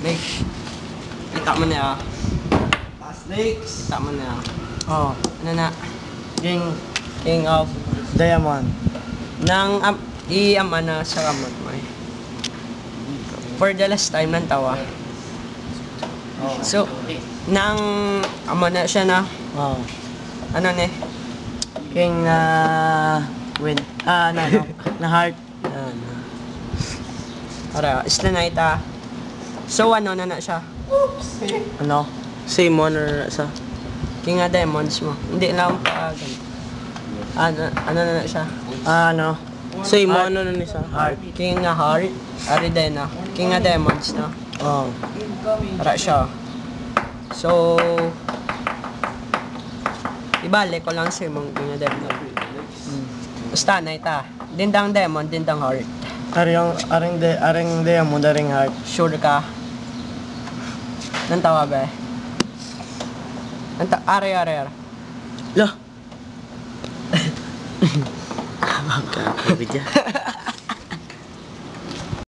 Make. Kita mo na. Snakes. Kita mo na. Oh, Ano na? King of Diamond. nang i-ama na sa kamot mo eh. For the last time ng tawa. So, nang ama na siya na, Oh. ano ne? King win. Na heart. Para, isla na ita. So, ano na siya? Ano? Same one or sa? King nga diamonds mo. Hindi lang pa ganito. Ano na siya? Ano? Same Heart. one na ni sa? Heart. King nga heart. Ari din na. King nga diamonds na. Oh. Para siya. So, ibalik ko lang sa mong king nga diamond. Basta na ita. Dindang diamond, dindang heart. Aring Diamond, aring heart. Sure ka? Nang tawa ba? Are. Lah. Kakabit yan.